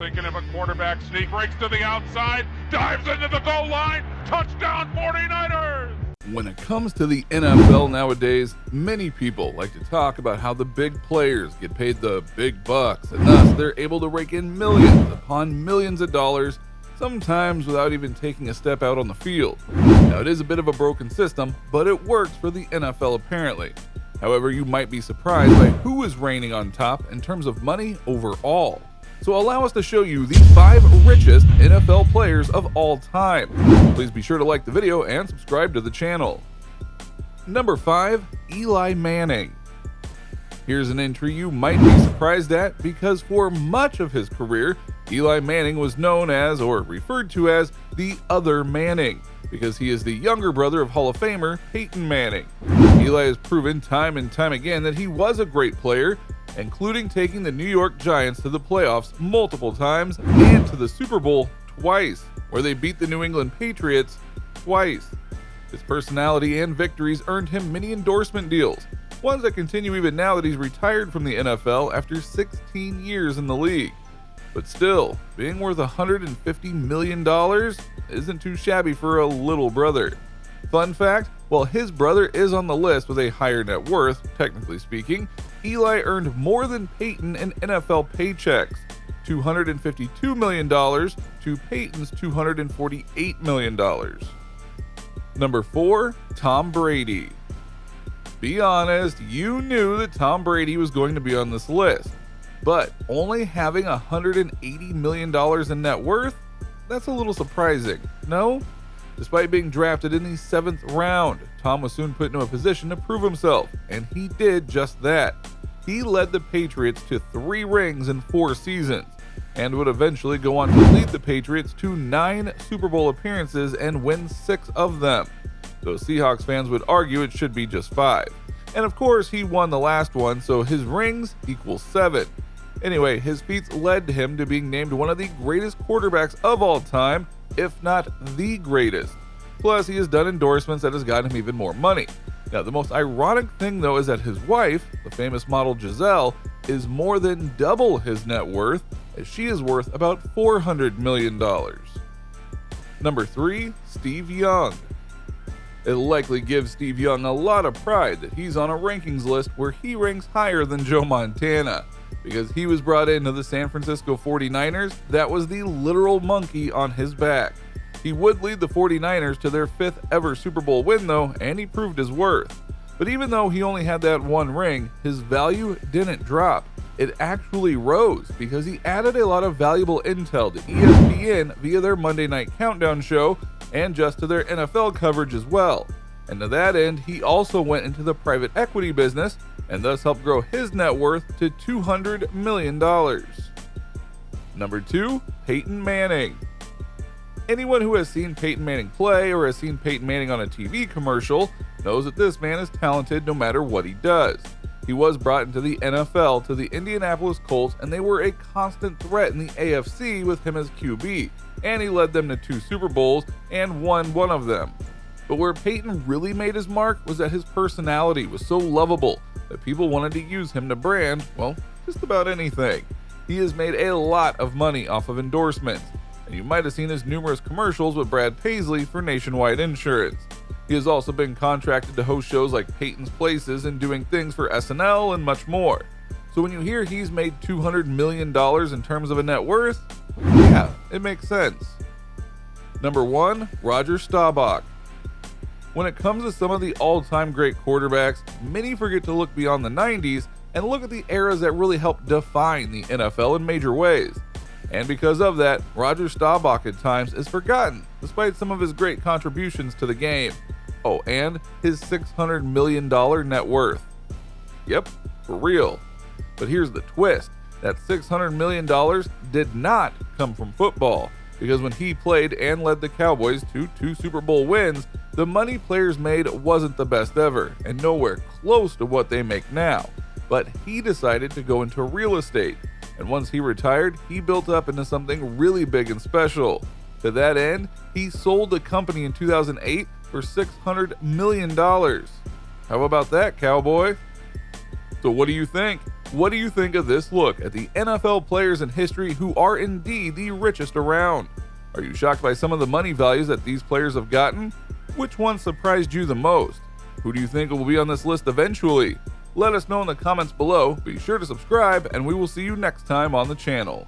Thinking of a quarterback sneak, breaks to the outside, dives into the goal line, touchdown 49ers! When it comes to the NFL nowadays, many people like to talk about how the big players get paid the big bucks, and thus they're able to rake in millions upon millions of dollars, sometimes without even taking a step out on the field. Now, it is a bit of a broken system, but it works for the NFL apparently. However, you might be surprised by who is reigning on top in terms of money overall. So allow us to show you the 5 richest NFL players of all time. Please be sure to like the video and subscribe to the channel. Number 5, Eli Manning. Here's an entry you might be surprised at because for much of his career, Eli Manning was known as, or referred to as, the other Manning, because he is the younger brother of Hall of Famer Peyton Manning. Eli has proven time and time again that he was a great player, including taking the New York Giants to the playoffs multiple times and to the Super Bowl twice, where they beat the New England Patriots twice. His personality and victories earned him many endorsement deals, ones that continue even now that he's retired from the NFL after 16 years in the league. But still, being worth $150 million isn't too shabby for a little brother. Fun fact, while his brother is on the list with a higher net worth, technically speaking, Eli earned more than Peyton in NFL paychecks, $252 million to Peyton's $248 million. Number 4, Tom Brady. Be honest, you knew that Tom Brady was going to be on this list, but only having $180 million in net worth? That's a little surprising, no? Despite being drafted in the 7th round, Tom was soon put into a position to prove himself, and he did just that. He led the Patriots to 3 rings in 4 seasons, and would eventually go on to lead the Patriots to 9 Super Bowl appearances and win 6 of them. Though Seahawks fans would argue it should be just 5. And of course, he won the last one, so his rings equals 7. Anyway, his feats led him to being named one of the greatest quarterbacks of all time, if not the greatest. Plus, he has done endorsements that has gotten him even more money. Now, the most ironic thing though is that his wife, the famous model Giselle, is more than double his net worth, as she is worth about $400 million. Number 3, Steve Young. It likely gives Steve Young a lot of pride that he's on a rankings list where he ranks higher than Joe Montana, because he was brought into the San Francisco 49ers that was the literal monkey on his back. He would lead the 49ers to their 5th ever Super Bowl win though, and he proved his worth. But even though he only had that 1 ring, his value didn't drop. It actually rose because he added a lot of valuable intel to ESPN via their Monday Night Countdown show and just to their NFL coverage as well. And to that end, he also went into the private equity business and thus helped grow his net worth to $200 million. Number 2, Peyton Manning. Anyone who has seen Peyton Manning play or has seen Peyton Manning on a TV commercial knows that this man is talented no matter what he does. He was brought into the NFL to the Indianapolis Colts, and they were a constant threat in the AFC with him as QB, and he led them to 2 Super Bowls and won one of them. But where Peyton really made his mark was that his personality was so lovable that people wanted to use him to brand, well, just about anything. He has made a lot of money off of endorsements, and you might have seen his numerous commercials with Brad Paisley for Nationwide Insurance. He has also been contracted to host shows like Peyton's Places and doing things for SNL and much more. So when you hear he's made $200 million in terms of a net worth, yeah, it makes sense. Number 1, Roger Staubach. When it comes to some of the all-time great quarterbacks, many forget to look beyond the 90s and look at the eras that really helped define the NFL in major ways. And because of that, Roger Staubach at times is forgotten, despite some of his great contributions to the game. Oh, and his $600 million net worth. Yep, for real. But here's the twist. That $600 million did not come from football, because when he played and led the Cowboys to 2 Super Bowl wins, the money players made wasn't the best ever, and nowhere close to what they make now. But he decided to go into real estate, and once he retired, he built up into something really big and special. To that end, he sold the company in 2008 for $600 million. How about that, cowboy? So what do you think? What do you think of this look at the NFL players in history who are indeed the richest around? Are you shocked by some of the money values that these players have gotten? Which one surprised you the most? Who do you think will be on this list eventually? Let us know in the comments below. Be sure to subscribe, and we will see you next time on the channel.